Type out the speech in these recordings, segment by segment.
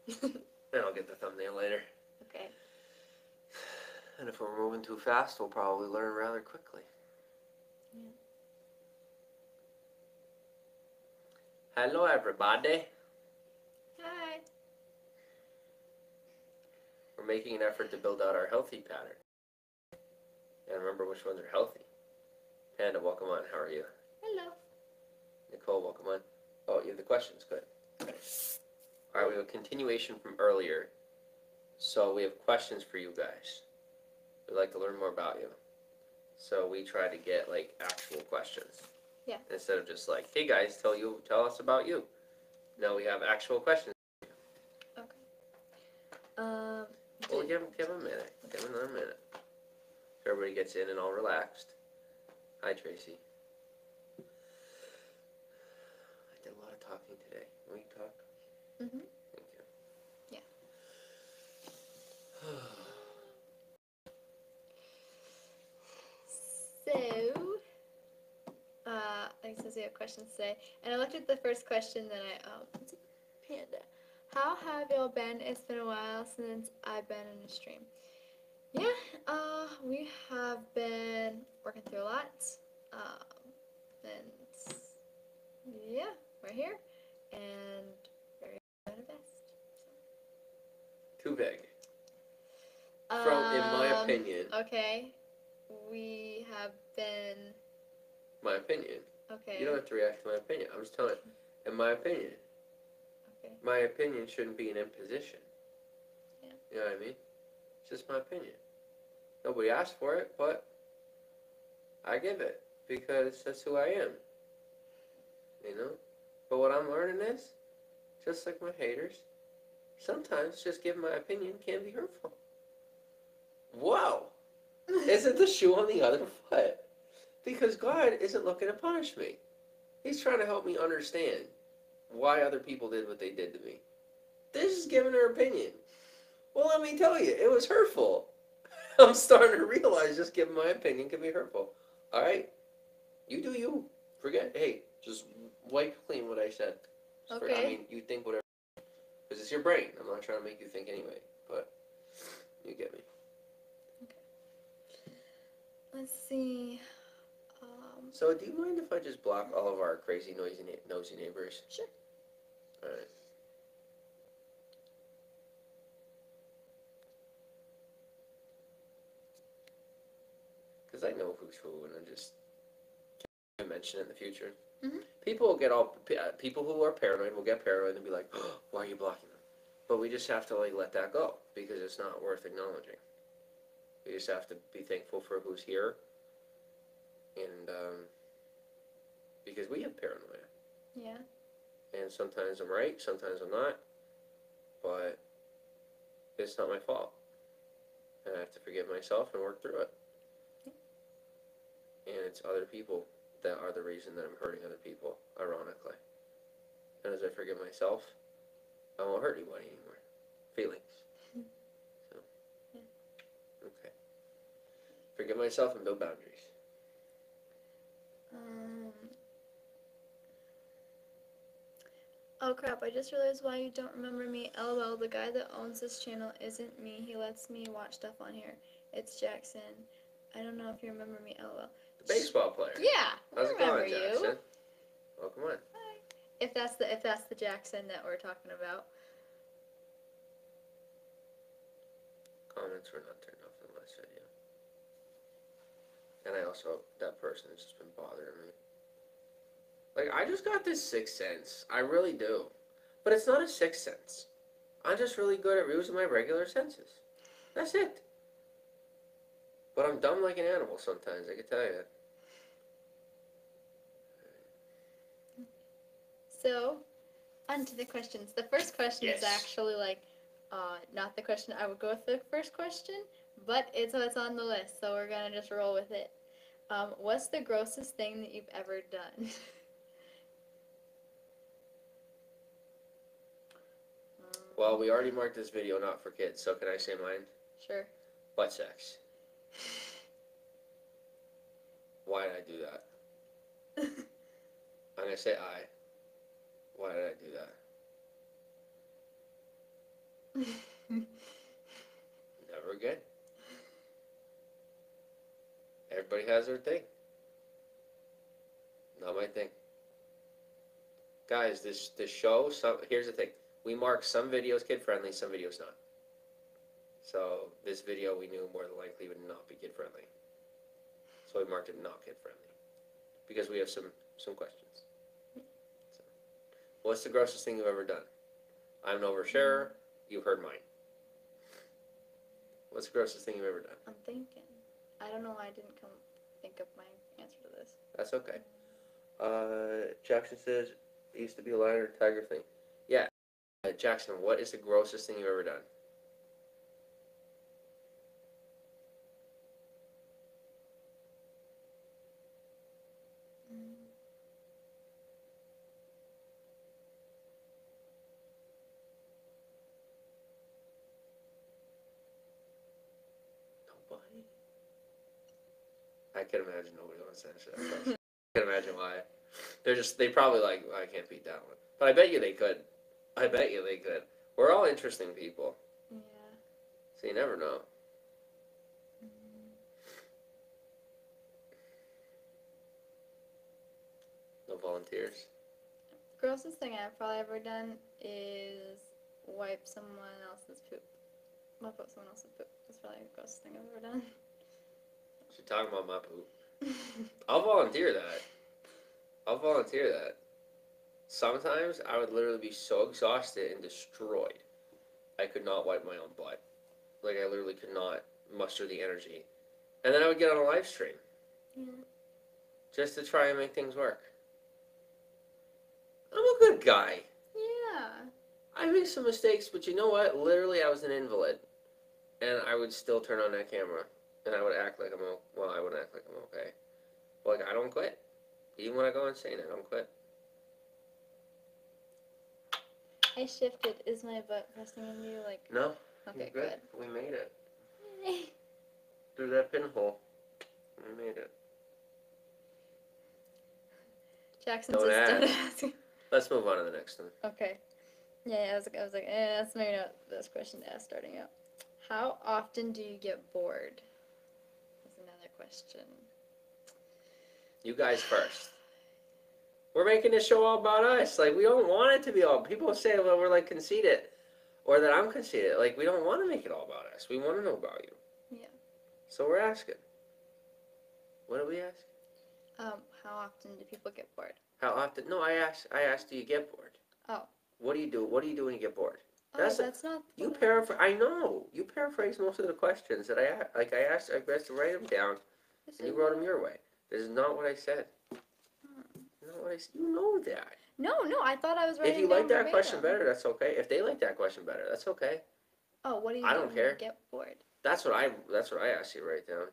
And I'll get the thumbnail later. Okay. And if we're moving too fast, we'll probably learn rather quickly. Yeah. Hello, everybody. Hi. We're making an effort to build out our healthy pattern. And remember which ones are healthy. Panda, welcome on. How are you? Hello. Nicole, welcome on. Oh, you have the questions. Good. All right, we have a continuation from earlier. So we have questions for you guys. We'd like to learn more about you. So we try to get like actual questions. Yeah. Instead of just like, hey guys, tell us about you. No, we have actual questions. Okay. Well, give him a minute. Give him another minute. So everybody gets in and all relaxed. Hi, Tracy. I did a lot of talking today. Will you talk? Mhm. Thank you. Yeah. So, it says we have questions today, and I looked at the first question. Then it's a panda. How have y'all been? It's been a while since I've been in a stream. Yeah, we have been working through a lot, and yeah, we're here, and very doing our best. Too big. So. In my opinion. Okay, we have been. My opinion. Okay. You don't have to react to my opinion. I'm just telling you. In my opinion. Okay. My opinion shouldn't be an imposition. Yeah. You know what I mean? It's just my opinion. Nobody asked for it, but I give it because that's who I am. You know? But what I'm learning is, just like my haters, sometimes just giving my opinion can be hurtful. Whoa! Isn't the shoe on the other foot? Because God isn't looking to punish me. He's trying to help me understand why other people did what they did to me. They're just giving their opinion. Well, let me tell you, it was hurtful. I'm starting to realize just giving my opinion can be hurtful. All right? You do you. Forget, hey, just wipe clean what I said. Okay. I mean, you think whatever. Because it's your brain. I'm not trying to make you think anyway. But you get me. Okay. Let's see. So, do you mind if I just block all of our crazy, nosy neighbors? Sure. All right. Because I know who's who, and I just can't mention it in the future. Mm-hmm. People who are paranoid will get paranoid and be like, oh, why are you blocking them? But we just have to like let that go because it's not worth acknowledging. We just have to be thankful for who's here, and because we have paranoia. Yeah. And sometimes I'm right, sometimes I'm not, but it's not my fault. And I have to forgive myself and work through it. And it's other people that are the reason that I'm hurting other people, ironically. And as I forgive myself, I won't hurt anybody anymore. Feelings. So, okay. Forgive myself and build boundaries. Oh crap, I just realized why you don't remember me. LOL, the guy that owns this channel isn't me. He lets me watch stuff on here. It's Jackson. I don't know if you remember me. LOL. The baseball player. Yeah, How's it remember going, Jackson? you. Welcome on. Hi. If that's the Jackson that we're talking about. Comments were not turned off in the last video. And I also, that person has just been bothering me. Like, I just got this sixth sense. I really do. But it's not a sixth sense. I'm just really good at using my regular senses. That's it. But I'm dumb like an animal sometimes, I can tell you. So, on to the questions. The first question is actually like, not the question I would go with the first question, but it's on the list, so we're gonna just roll with it. What's the grossest thing that you've ever done? Well, we already marked this video not for kids, so can I say mine? Sure. Butt sex. Why did I do that? I'm gonna say I. Why did I do that? Never again. Everybody has their thing. Not my thing. Guys, this show, here's the thing. We mark some videos kid-friendly, some videos not. So this video we knew more than likely would not be kid-friendly. So we marked it not kid-friendly. Because we have some questions. So, what's the grossest thing you've ever done? I'm an oversharer. You've heard mine. What's the grossest thing you've ever done? I'm thinking. I don't know why I didn't think of my answer to this. That's okay. Jackson says, it used to be a lion or tiger thing. Yeah. Jackson, what is the grossest thing you've ever done? Nobody? I can imagine nobody wants to answer that question. I can imagine why. They probably like, I can't beat that one. But I bet you they could. We're all interesting people. Yeah. So you never know. No volunteers. Grossest thing I've probably ever done is wipe someone else's poop. Wipe out someone else's poop. That's probably the grossest thing I've ever done. She's talking about my poop. I'll volunteer that. Sometimes I would literally be so exhausted and destroyed, I could not wipe my own butt. Like, I literally could not muster the energy. And then I would get on a live stream. Yeah. Just to try and make things work. I'm a good guy. Yeah. I made some mistakes, but you know what? Literally, I was an invalid. And I would still turn on that camera. And I would act like I wouldn't act like I'm okay. But, like, I don't quit. Even when I go insane, I don't quit. I shifted. Is my butt pressing on you? Like, No. okay, You're good. We made it. Through that pinhole. We made it. Jackson Don't says, ask. don't ask. Let's move on to the next one. Okay. Yeah, I was like, that's maybe not the best question to ask starting out. How often do you get bored? That's another question. You guys first. We're making this show all about us. Like, we don't want it to be all... People say, well, we're, like, conceited. Or that I'm conceited. Like, we don't want to make it all about us. We want to know about you. Yeah. So we're asking. What do we ask? How often do people get bored? How often? No, I asked, do you get bored? Oh. What do you do? What do you do when you get bored? That's not... You paraphrase... I know. You paraphrase most of the questions that I asked. Like, I asked to write them down, and you wrote them your way. This is not what I said. You know that. No, I thought I was writing. If you like that question better, that's okay. If they like that question better, that's okay. Oh, what do you I do don't when care. you get bored? That's what I asked you to write down.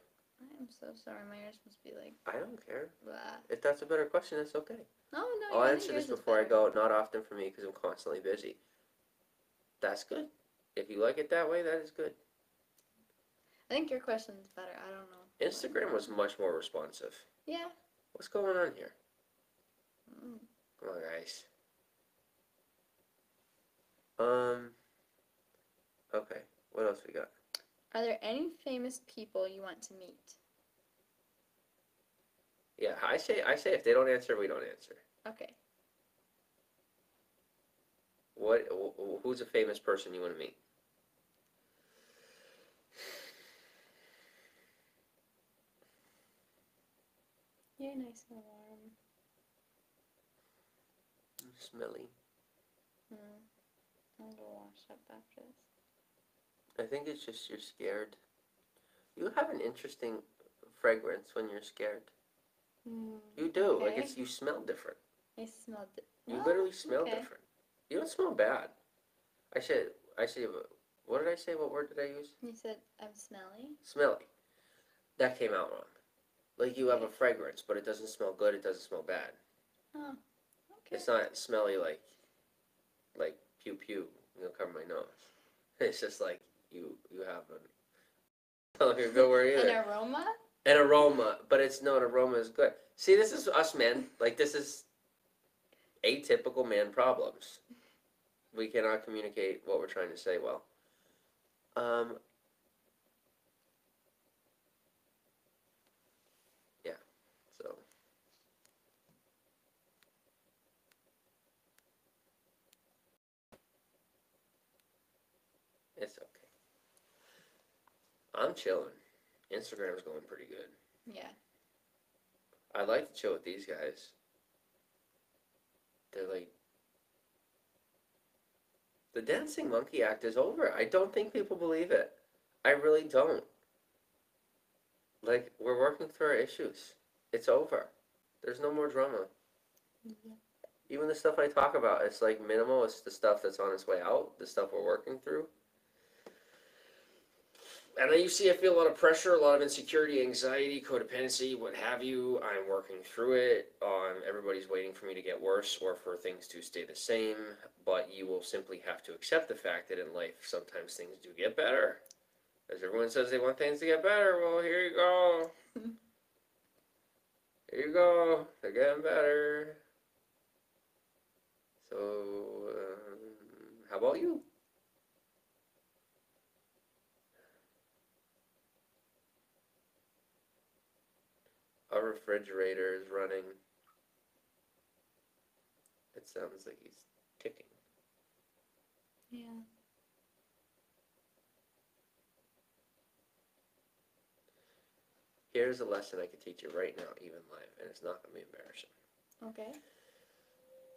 I'm so sorry. My ears must be like... I don't care. Blah. If that's a better question, that's okay. No, I'll I answer think this yours is before I better. go. Not often for me because I'm constantly busy. That's good. If you like it that way, that is good. I think your question's better. I don't know. Instagram was much more responsive. Yeah. What's going on here? Mm. Come on, guys. Okay. What else we got? Are there any famous people you want to meet? Yeah, I say if they don't answer, we don't answer. Okay. Who's a famous person you want to meet? You're nice and warm. Smelly. I'll go wash up after this. I think it's just you're scared. You have an interesting fragrance when you're scared. You do. Okay. Like you smell different. I smelled it. You literally smell different. You don't smell bad. I said, what did I say? What word did I use? You said I'm smelly? Smelly. That came out wrong. Like you have a fragrance, but it doesn't smell good, it doesn't smell bad. Oh, okay. It's not smelly like pew pew, cover my nose. It's just like you have an aroma? An aroma, but it's no, an aroma is good. See, this is us men. Like, this is atypical man problems. We cannot communicate what we're trying to say well. Um, yeah, so. It's okay. I'm chilling. Instagram's going pretty good. Yeah. I'd like to chill with these guys. They're like, the dancing monkey act is over. I don't think people believe it. I really don't. Like, we're working through our issues. It's over. There's no more drama. Yeah. Even the stuff I talk about, it's like minimal. It's the stuff that's on its way out, the stuff we're working through. And I feel a lot of pressure, a lot of insecurity, anxiety, codependency, what have you. I'm working through it. Everybody's waiting for me to get worse or for things to stay the same. But you will simply have to accept the fact that in life, sometimes things do get better. As everyone says they want things to get better, well, here you go. Here you go. They're getting better. So, how about you? Our refrigerator is running. It sounds like he's ticking. Yeah. Here's a lesson I could teach you right now, even live, and it's not going to be embarrassing. Okay.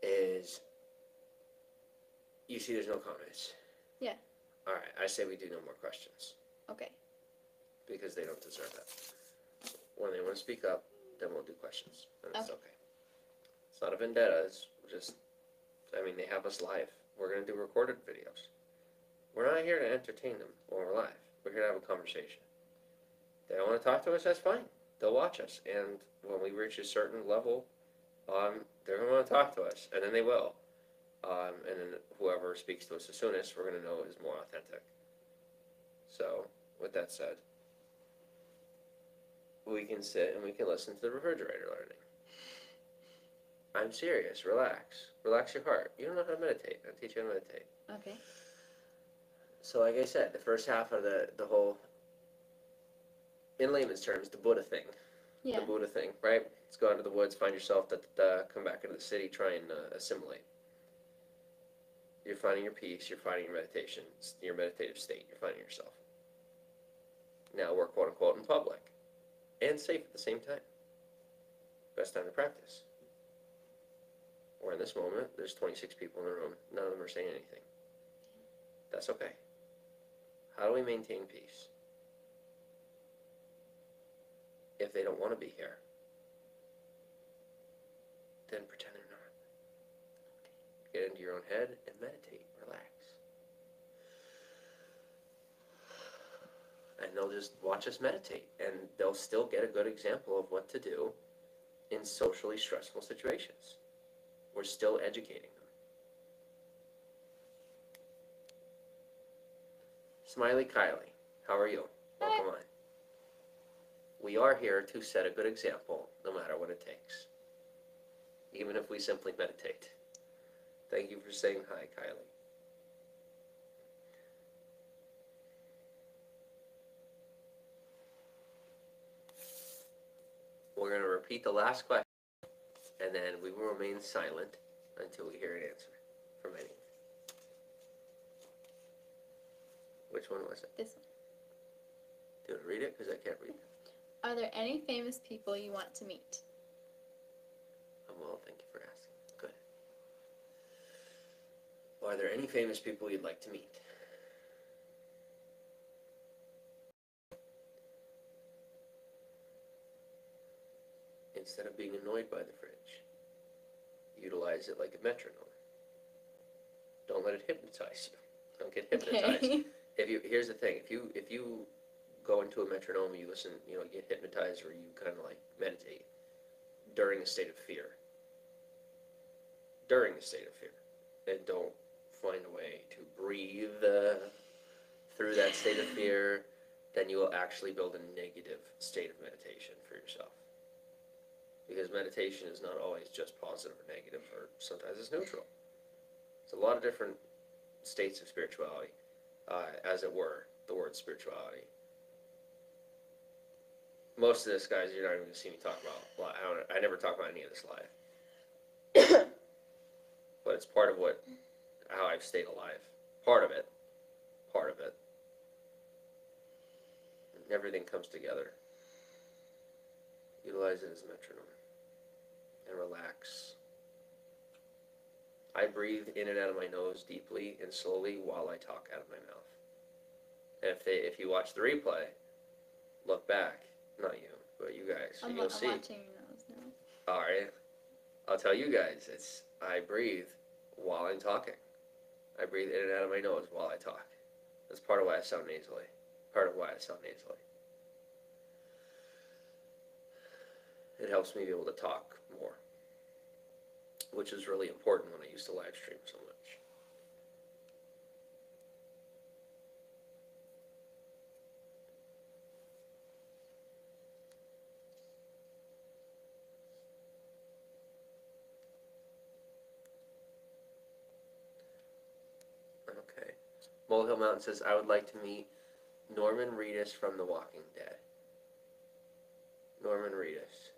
Is, you see there's no comments? Yeah. Alright, I say we do no more questions. Okay. Because they don't deserve that. When they want to speak up, then we'll do questions. And it's okay. It's not a vendetta, it's just, they have us live. We're going to do recorded videos. We're not here to entertain them when we're live. We're here to have a conversation. They don't want to talk to us, that's fine. They'll watch us. And when we reach a certain level, they're going to want to talk to us. And then they will. And then whoever speaks to us the soonest, we're going to know is more authentic. So, with that said, we can sit and we can listen to the refrigerator learning. I'm serious. Relax. Relax your heart. You don't know how to meditate. I'll teach you how to meditate. Okay. So, like I said, the first half of the whole, in layman's terms, the Buddha thing. Yeah. The Buddha thing, right? Let's go out into the woods, find yourself, come back into the city, try and assimilate. You're finding your peace, you're finding your meditation, your meditative state, you're finding yourself. Now we're quote unquote in public and safe at the same time. Best time to practice. Or in this moment, there's 26 people in the room, none of them are saying anything. That's okay. How do we maintain peace? If they don't want to be here, then pretend they're not. Get into your own head and meditate, relax. And they'll just watch us meditate, and they'll still get a good example of what to do in socially stressful situations. We're still educating them. Smiley Kylie, how are you? Welcome on. We are here to set a good example, no matter what it takes. Even if we simply meditate. Thank you for saying hi, Kylie. We're going to repeat the last question, and then we will remain silent until we hear an answer from any of you. Which one was it? This one. Do you want to read it? Because I can't read it. Are there any famous people you want to meet? Well, thank you for asking. Good. Are there any famous people you'd like to meet? Instead of being annoyed by the fridge, utilize it like a metronome. Don't let it hypnotize you. Don't get hypnotized. Okay. Here's the thing: if you go into a metronome, you listen, you get hypnotized, or you kind of like meditate during a state of fear. During a state of fear, and don't find a way to breathe through that state of fear, then you will actually build a negative state of meditation for yourself. Because meditation is not always just positive or negative, or sometimes it's neutral. It's a lot of different states of spirituality, as it were. the word spirituality. Most of this, guys, you're not even going to see me talk about. I never talk about any of this live. But it's part of how I've stayed alive. Part of it. And everything comes together. Utilize it as a metronome. And relax. I breathe in and out of my nose deeply and slowly while I talk out of my mouth. And if you watch the replay, look back. Not you, but you guys. You'll see. I'm watching your nose now. All right. I'll tell you guys. I breathe while I'm talking. I breathe in and out of my nose while I talk. That's part of why I sound nasally. It helps me be able to talk more, which is really important when I used to live stream so much. Okay. Molehill Mountain says, I would like to meet Norman Reedus from The Walking Dead. Norman Reedus.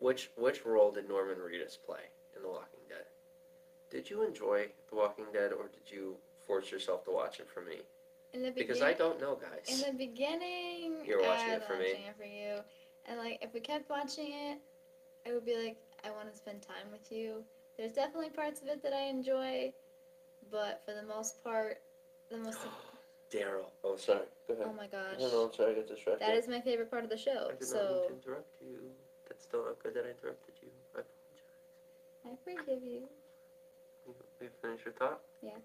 Which role did Norman Reedus play in The Walking Dead? Did you enjoy The Walking Dead, or did you force yourself to watch it for me? Because I don't know, guys. In the beginning, you were watching it for me. Watching it for you, and like if we kept watching it, I would be like, I want to spend time with you. There's definitely parts of it that I enjoy, but for the most part, Daryl. Oh, sorry. Go ahead. Oh my gosh. No, I'm sorry, I got distracted. That is my favorite part of the show. I did not mean to interrupt you. That's still not good that I interrupted you. I apologize. I forgive you. You finish your thought? Yeah.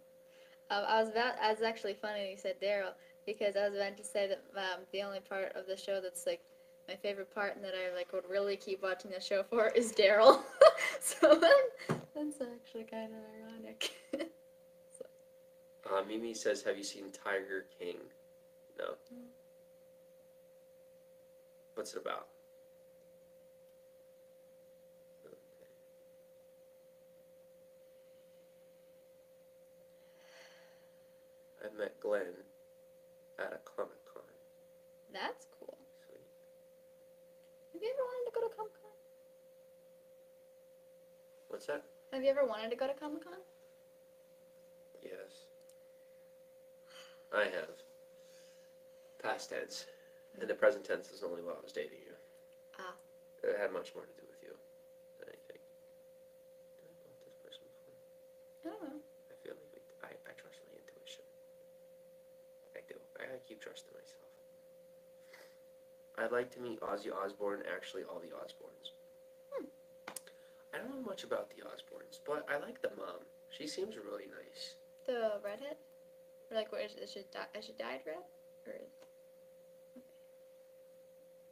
It's actually funny you said Daryl, because I was about to say that the only part of the show that's like my favorite part and that I like would really keep watching the show for is Daryl. So that's actually kind of ironic. Mimi says, have you seen Tiger King? No. What's it about? Okay. I met Glenn at a Comic-Con. That's cool. Sweet. Have you ever wanted to go to Comic-Con? What's that? Have you ever wanted to go to Comic-Con? Yes. I have. Past tense. And the present tense is only while I was dating you. Ah. It had much more to do with you than anything. Did I bought this person before? I don't know. I feel like I trust my intuition. I do. I keep trusting myself. I'd like to meet Ozzy Osbourne, actually all the Osbournes. I don't know much about the Osbournes, but I like the mom. She seems really nice. The redhead? Or like, where is she dyed red? Or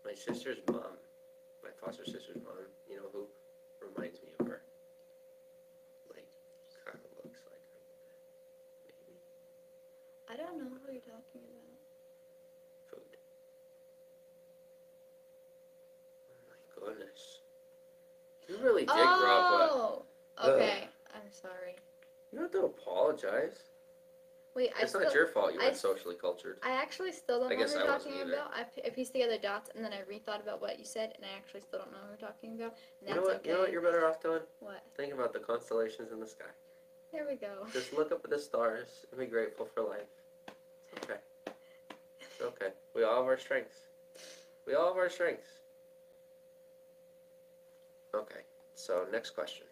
My sister's mom, my foster sister's mom, you know who reminds me of her? Like, kind of looks like her. Maybe. I don't know who you're talking about. Food. Oh my goodness. You really did grow up. Oh! Okay. I'm sorry. You don't have to apologize. Wait, It's not your fault you weren't socially cultured. I actually still don't know guess who I you're wasn't talking either. about. I pieced together dots and then I rethought about what you said and I actually still don't know who you're talking about. And You that's know what? okay. You know what you're better off doing? What? Think about the constellations in the sky. There we go. Just look up at the stars and be grateful for life. It's okay. It's okay. We all have our strengths. We all have our strengths. Okay. So next question.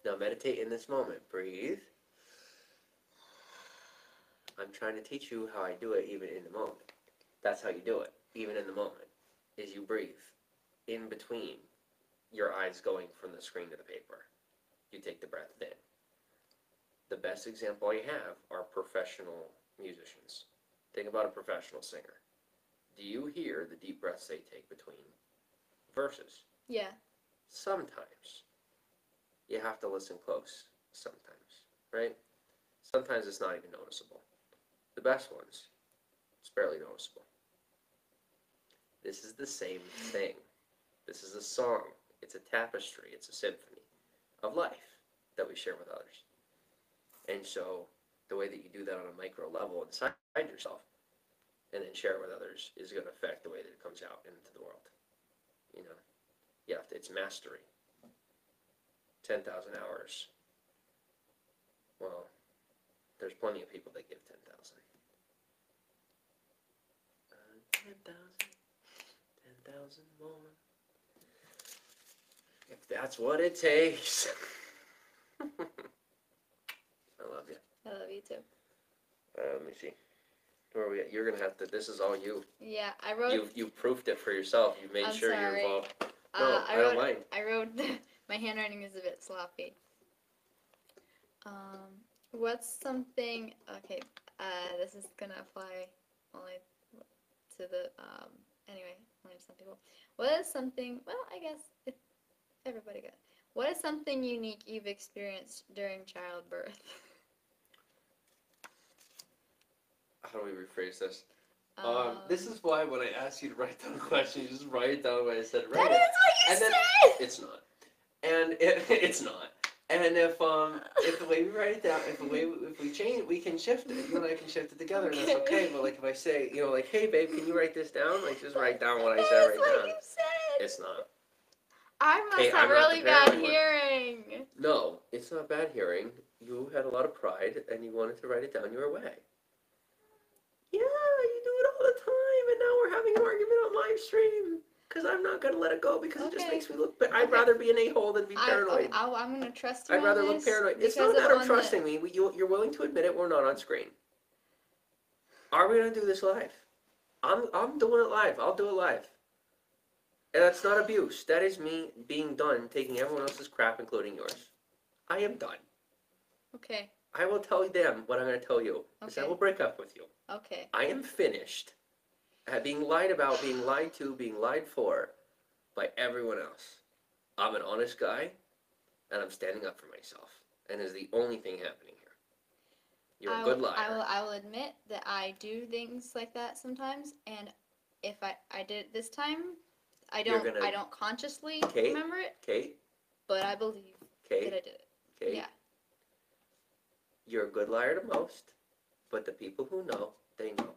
Now meditate in this moment. Breathe. I'm trying to teach you how I do it even in the moment. That's how you do it, even in the moment, is you breathe in between your eyes going from the screen to the paper. You take the breath in. The best example I have are professional musicians. Think about a professional singer. Do you hear the deep breaths they take between verses? Yeah. Sometimes. You have to listen close sometimes, right? Sometimes it's not even noticeable. The best ones, it's barely noticeable. This is the same thing. This is a song. It's a tapestry. It's a symphony of life that we share with others. And so the way that you do that on a micro level inside yourself, and then share it with others is going to affect the way that it comes out into the world. You know, it's mastery. 10,000 hours. Well, there's plenty of people that give 10,000. 10,000 more. If that's what it takes. I love you. I love you too. Let me see. Where are we at? You're gonna have to. This is all you. Yeah, I wrote. You proofed it for yourself. You made sure you're involved. No, I don't mind. I wrote. My handwriting is a bit sloppy. What's something? Okay. This is gonna apply only to the. Anyway, only to some people. What is something? Well, I guess if everybody got. What is something unique you've experienced during childbirth? How do we rephrase this? This is why when I asked you to write down a question, you just write it down when I said write it. That is what you said! It's not. And it's not. And if the way we write it down, if we change, we can shift it. You and I can shift it together, and that's okay. But like if I say, like, hey babe, can you write this down? Like just write down what I said right down. You said. It's not. I must have really bad hearing. No, it's not bad hearing. You had a lot of pride, and you wanted to write it down your way. Yeah, you do it all the time, and now we're having an argument on live stream. Because I'm not going to let it go because it just makes me look... I'd rather be an a-hole than be paranoid. I'm going to trust you. I'd rather look paranoid. It's not a matter of trusting me. You're willing to admit it. We're not on screen. Are we going to do this live? I'm doing it live. I'll do it live. And that's not abuse. That is me being done, taking everyone else's crap, including yours. I am done. Okay. I will tell them what I'm going to tell you. Because I will break up with you. Okay. I am finished. Being lied about, being lied to, being lied for by everyone else. I'm an honest guy, and I'm standing up for myself. And it's the only thing happening here. You're a good liar. I will admit that I do things like that sometimes, and if I did it this time, I don't consciously remember it. Kate? But I believe that I did it. Kate? Yeah. You're a good liar to most, but the people who know, they know.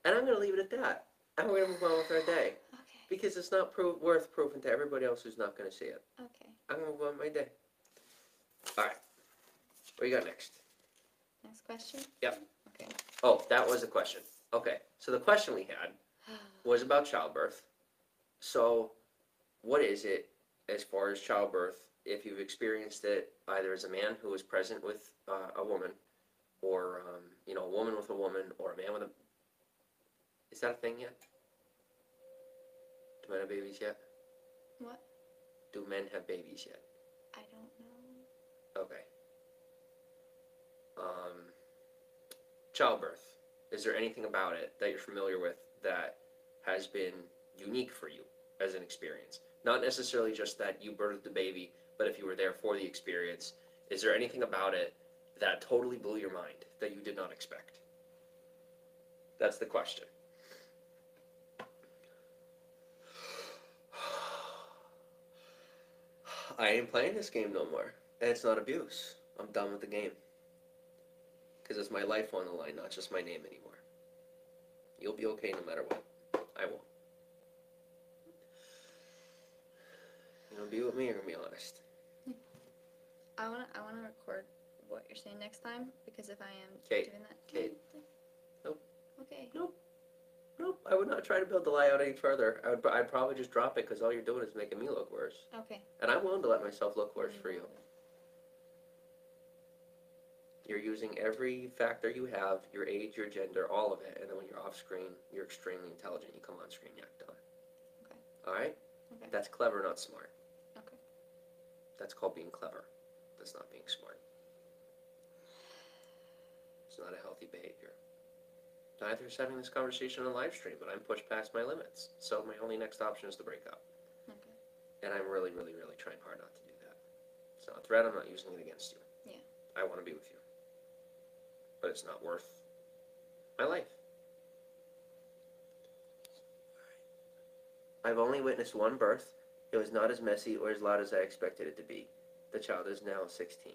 And I'm going to leave it at that. And we're going to move on with our day. Okay. Because it's not worth proving to everybody else who's not going to see it. Okay. I'm going to move on with my day. All right. What you got next? Next question? Yep. Okay. Oh, that was the question. Okay. So the question we had was about childbirth. So what is it as far as childbirth if you've experienced it either as a man who was present with a woman or, a woman with a woman or a man with a... Is that a thing yet? Do men have babies yet? What? Do men have babies yet? I don't know. Okay. Childbirth. Is there anything about it that you're familiar with that has been unique for you as an experience? Not necessarily just that you birthed the baby, but if you were there for the experience, is there anything about it that totally blew your mind that you did not expect? That's the question. I ain't playing this game no more. And it's not abuse. I'm done with the game. Because it's my life on the line, not just my name anymore. You'll be okay no matter what. I won't. You gonna be with me or gonna be honest? I wanna record what you're saying next time, because if I am Kate. doing that... Kate. Nope. Okay. Nope. I would not try to build the lie out any further. I'd probably just drop it because all you're doing is making me look worse. Okay. And I'm willing to let myself look worse for you. You're using every factor you have, your age, your gender, all of it, and then when you're off screen, you're extremely intelligent. You come on screen, you act dumb. Okay. Alright? Okay. That's clever, not smart. Okay. That's called being clever. That's not being smart. It's not a healthy behavior. Neither is having this conversation on live stream, but I'm pushed past my limits. So my only next option is to break up. Okay. And I'm really, really, really trying hard not to do that. It's not a threat. I'm not using it against you. Yeah. I want to be with you. But it's not worth my life. I've only witnessed one birth. It was not as messy or as loud as I expected it to be. The child is now 16.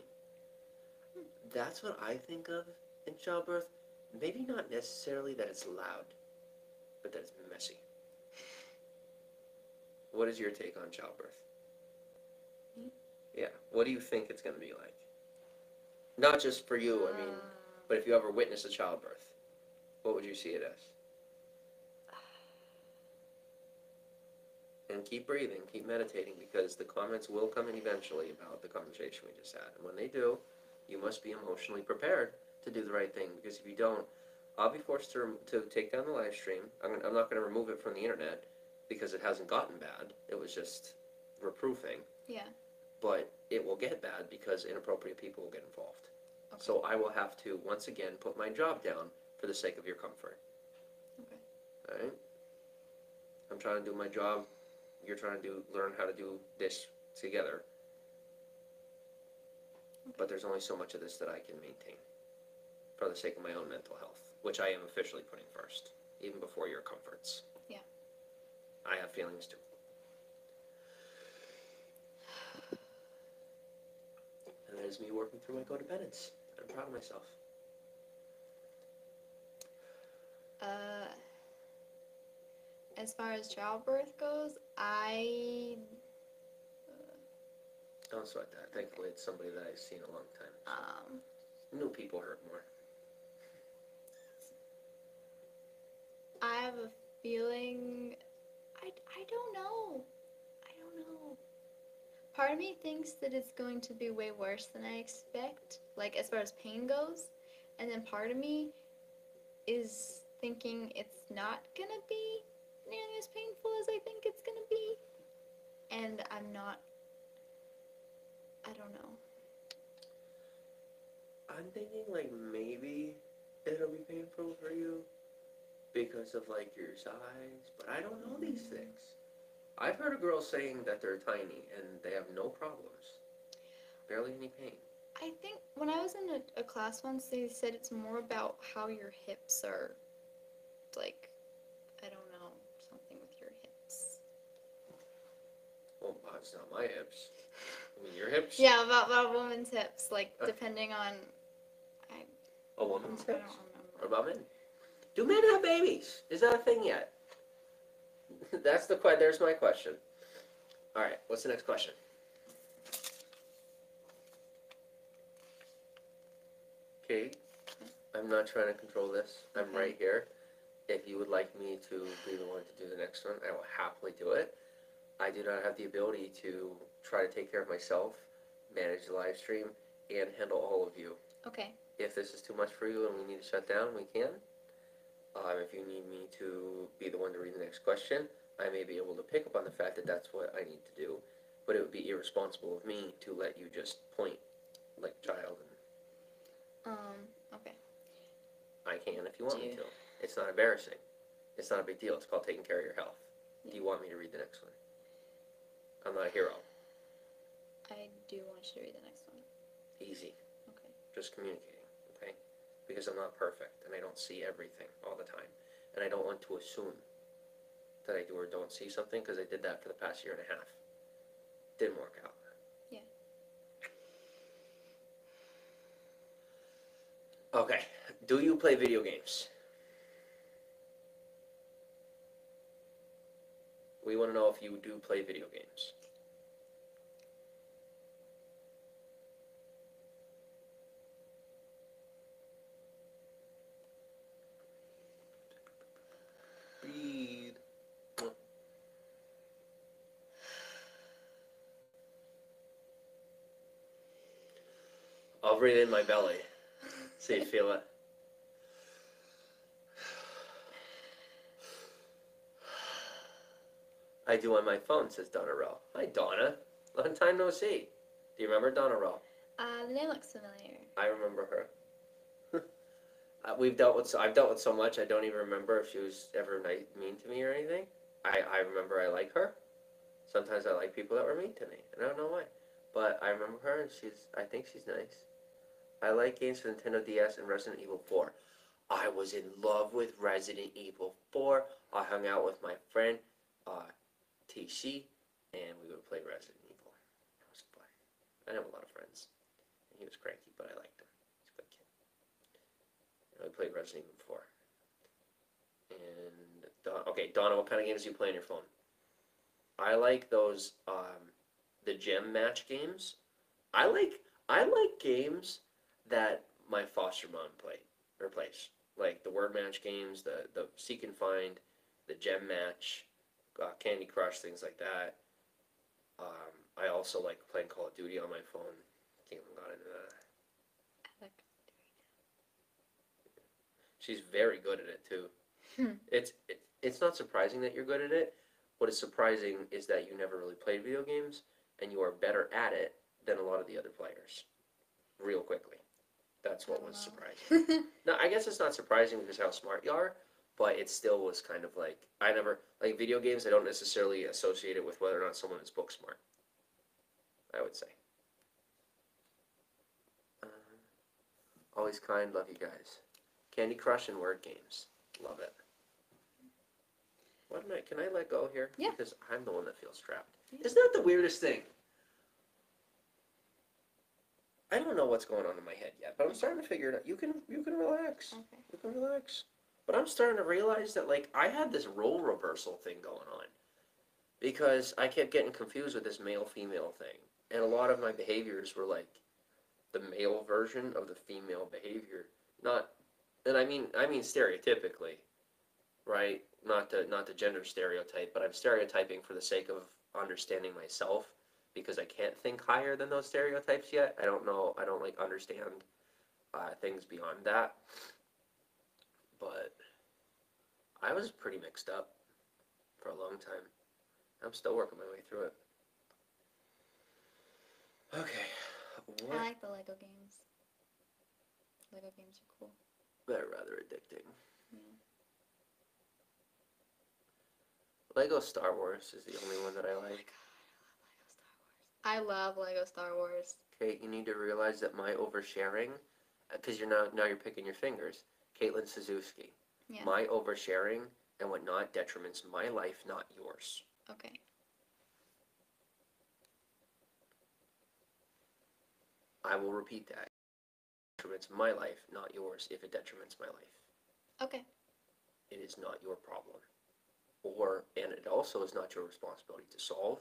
That's what I think of in childbirth, maybe not necessarily that it's loud, but that it's messy. What is your take on childbirth? Me? Yeah. What do you think it's going to be like? Not just for you, I mean, but if you ever witness a childbirth, what would you see it as? And keep breathing, keep meditating, because the comments will come in eventually about the conversation we just had. And when they do, you must be emotionally prepared to do the right thing, because if you don't, I'll be forced to take down the live stream. I'm not going to remove it from the internet because it hasn't gotten bad. It was just reproofing. Yeah. But it will get bad because inappropriate people will get involved. Okay. So I will have to, once again, put my job down for the sake of your comfort. Okay. All right? I'm trying to do my job. You're trying to learn how to do this together. Okay. But there's only so much of this that I can maintain for the sake of my own mental health, which I am officially putting first, even before your comforts. Yeah. I have feelings too. And that is me working through my codependence. I'm proud of myself. As far as childbirth goes, Don't sweat that. Thankfully, it's somebody that I've seen a long time. So. New people hurt more. I have a feeling, I don't know. I don't know. Part of me thinks that it's going to be way worse than I expect, like as far as pain goes. And then part of me is thinking it's not going to be nearly as painful as I think it's going to be. And I'm not, I don't know. I'm thinking like maybe it'll be painful for you because of like your size, but I don't know these things. I've heard of girls saying that they're tiny and they have no problems. Barely any pain. I think when I was in a class once, they said it's more about how your hips are, like, I don't know, something with your hips. Well, it's not my hips. I mean, your hips? Yeah, about a woman's hips, like, depending on... A woman's hips? I don't remember. What about men? Do men have babies? Is that a thing yet? There's my question. All right, what's the next question? Okay, I'm not trying to control this. I'm Okay. right here. If you would like me to be the one to do the next one, I will happily do it. I do not have the ability to try to take care of myself, manage the live stream, and handle all of you. Okay. If this is too much for you and we need to shut down, we can. If you need me to be the one to read the next question, I may be able to pick up on the fact that that's what I need to do, but it would be irresponsible of me to let you just point like a child. Okay. I can if you want me to. It's not embarrassing. It's not a big deal. It's called taking care of your health. Yeah. Do you want me to read the next one? I'm not a hero. I do want you to read the next one. Easy. Okay. Just communicating, okay? Because I'm not perfect, and I don't see everything all the time. And I don't want to assume that I do or don't see something, because I did that for the past year and a half. Didn't work out. Yeah. Okay. Do you play video games? We want to know if you do play video games. Breathe. I'll breathe in my belly so you feel it. I do on my phone, says Donna Rell. Hi, Donna. Long time no see. Do you remember Donna Rell? The name looks familiar. I remember her. I've dealt with so much, I don't even remember if she was ever mean to me or anything. I remember I like her. Sometimes I like people that were mean to me, and I don't know why. But I remember her, and I think she's nice. I like games for Nintendo DS and Resident Evil 4. I was in love with Resident Evil 4. I hung out with my friend, TC, and we would play Resident Evil. It was fun. I have a lot of friends. And he was cranky, but I liked him. He's a good kid. I played Resident Evil 4. And okay, Donna, what kind of games do you play on your phone? I like those the gem match games. I like games that my foster mom plays. Like the word match games, the seek and find, the gem match, Candy Crush, things like that. I also like playing Call of Duty on my phone. Caitlin got into that. I like She's very good at it too. It's not surprising that you're good at it. What is surprising is that you never really played video games and you are better at it than a lot of the other players. Real quickly. That's what was surprising. No, I guess it's not surprising because how smart you are, but it still was kind of like, I never, like video games, I don't necessarily associate it with whether or not someone is book smart. I would say. Always kind, love you guys. Candy Crush and word games. Love it. Can I let go here? Yeah. Because I'm the one that feels trapped. Yeah. Isn't that the weirdest thing? I don't know what's going on in my head yet, but I'm starting to figure it out. You can relax. Okay. You can relax. But I'm starting to realize that like I had this role reversal thing going on. Because I kept getting confused with this male-female thing. And a lot of my behaviors were like the male version of the female behavior. And I mean stereotypically, right? Not the gender stereotype, but I'm stereotyping for the sake of understanding myself because I can't think higher than those stereotypes yet. I don't know. I don't like understand things beyond that. But I was pretty mixed up for a long time. I'm still working my way through it. Okay. What? I like the Lego games. Lego games are cool. They're rather addicting. Yeah. Lego Star Wars is the only one that I like. I love Lego Star Wars. Okay, you need to realize that my oversharing, because now you're picking your fingers. Caitlin Suzuki. Yeah. My oversharing and whatnot detriments my life, not yours. Okay. I will repeat that. It detriments my life, not yours, if it detriments my life. Okay. It is not your problem. And it also is not your responsibility to solve.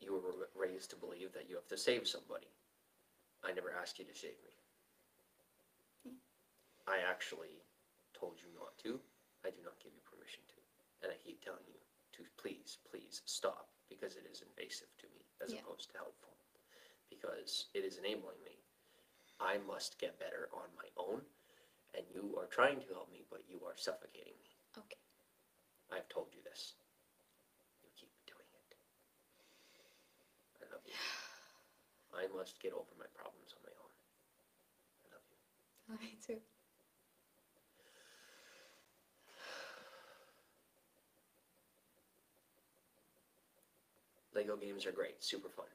You were raised to believe that you have to save somebody. I never asked you to save me. I actually told you not to. I do not give you permission to. And I keep telling you to please, please stop, because it is invasive to me as opposed to helpful. Because it is enabling me. I must get better on my own, and you are trying to help me, but you are suffocating me. Okay. I've told you this. You keep doing it. I love you. I must get over my problems on my own. I love you. Oh, me too. Lego games are great. Super fun.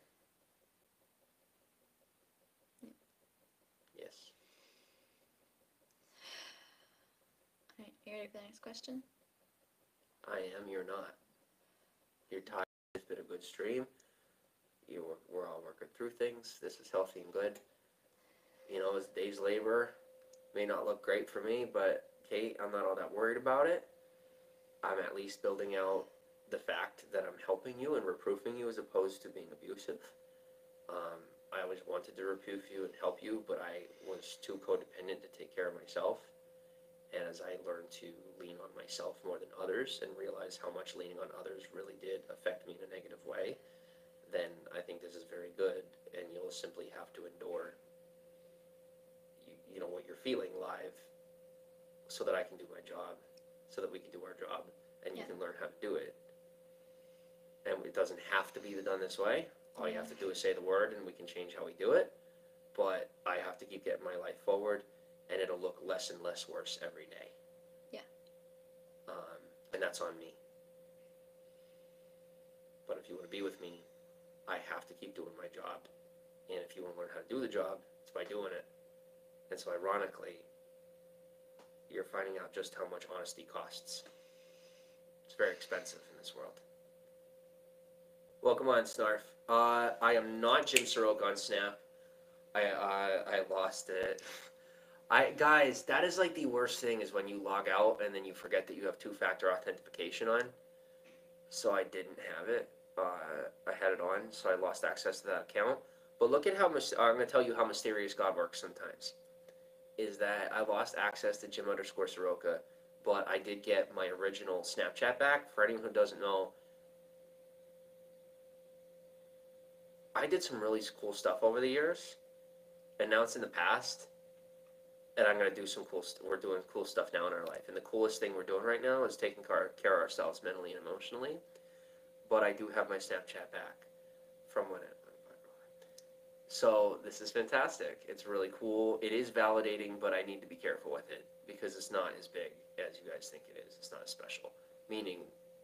Yes. Alright, you ready for the next question? I am. You're not. You're tired. It's been a good stream. We're all working through things. This is healthy and good. You know, it's day's labor. May not look great for me, but Kate, I'm not all that worried about it. I'm at least building out the fact that I'm helping you and reproofing you as opposed to being abusive. I always wanted to reproof you and help you, but I was too codependent to take care of myself. And as I learned to lean on myself more than others and realize how much leaning on others really did affect me in a negative way, then I think this is very good, and you'll simply have to endure you know what you're feeling live so that I can do my job, so that we can do our job, and you can learn how to do it. And it doesn't have to be done this way. All you have to do is say the word and we can change how we do it. But I have to keep getting my life forward, and it'll look less and less worse every day. Yeah. And that's on me. But if you want to be with me, I have to keep doing my job. And if you want to learn how to do the job, it's by doing it. And so ironically, you're finding out just how much honesty costs. It's very expensive in this world. Welcome on, Snarf. I am not Jim Soroka on Snap. I lost it. Guys, that is like the worst thing is when you log out and then you forget that you have two-factor authentication on. So I didn't have it. I had it on, so I lost access to that account. But look at how much, I'm going to tell you how mysterious God works sometimes. Is that I lost access to Jim_Soroka, but I did get my original Snapchat back. For anyone who doesn't know, I did some really cool stuff over the years, and now it's in the past. And I'm going to do some we're doing cool stuff now in our life. And the coolest thing we're doing right now is taking care of ourselves mentally and emotionally. But I do have my Snapchat back from when it. So this is fantastic. It's really cool. It is validating, but I need to be careful with it because it's not as big as you guys think it is. It's not as special. Meaning,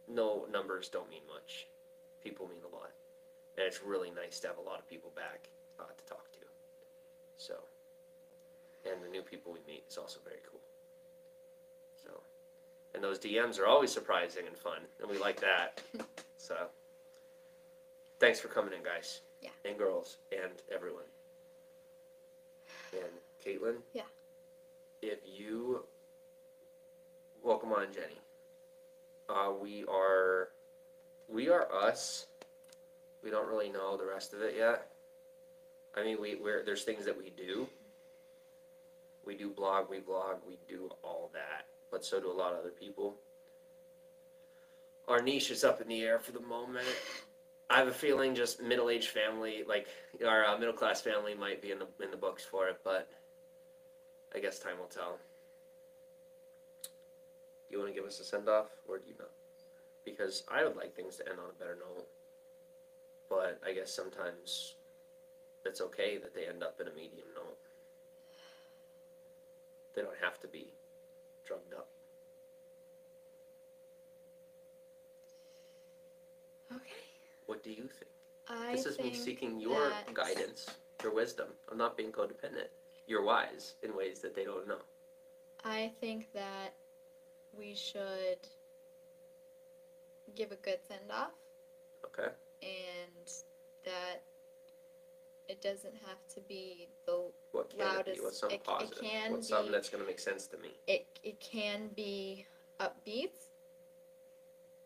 no numbers don't mean much. People mean a lot. And it's really nice to have a lot of people back to talk to. So. And the new people we meet is also very cool. So, and those DMs are always surprising and fun, and we like that. So, thanks for coming in, guys. Yeah. And girls, and everyone. And Caitlin. Yeah. If you welcome on, Jenny. We are us. We don't really know the rest of it yet. I mean, there's things that we do. We do blog, we do all that, but so do a lot of other people. Our niche is up in the air for the moment. I have a feeling just middle-aged family, like our middle-class family might be in the books for it, but I guess time will tell. Do you want to give us a send-off, or do you not? Because I would like things to end on a better note, but I guess sometimes it's okay that they end up in a medium note. They don't have to be drugged up. Okay. What do you think? I This is me think seeking your that guidance, your wisdom. I'm not being codependent. You're wise in ways that they don't know. I think that we should give a good send-off. Okay. And that it doesn't have to be the What can loudest. it be? What's something positive? It can What's be, something that's going to make sense to me? It can be upbeat.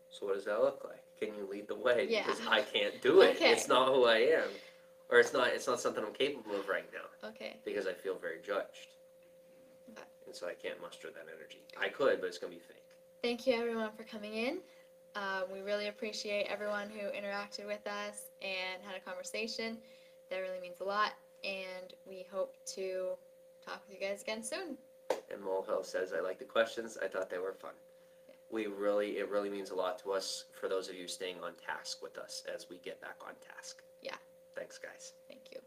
So what does that look like? Can you lead the way? Yeah. Because I can't do it. Okay. It's not who I am. Or it's not something I'm capable of right now. Okay. Because I feel very judged. Okay. And so I can't muster that energy. I could, but it's going to be fake. Thank you everyone for coming in. We really appreciate everyone who interacted with us and had a conversation. That really means a lot. And we hope to talk with you guys again soon. And Molehill says, I like the questions. I thought they were fun. Yeah. It really means a lot to us for those of you staying on task with us as we get back on task. Yeah. Thanks, guys. Thank you.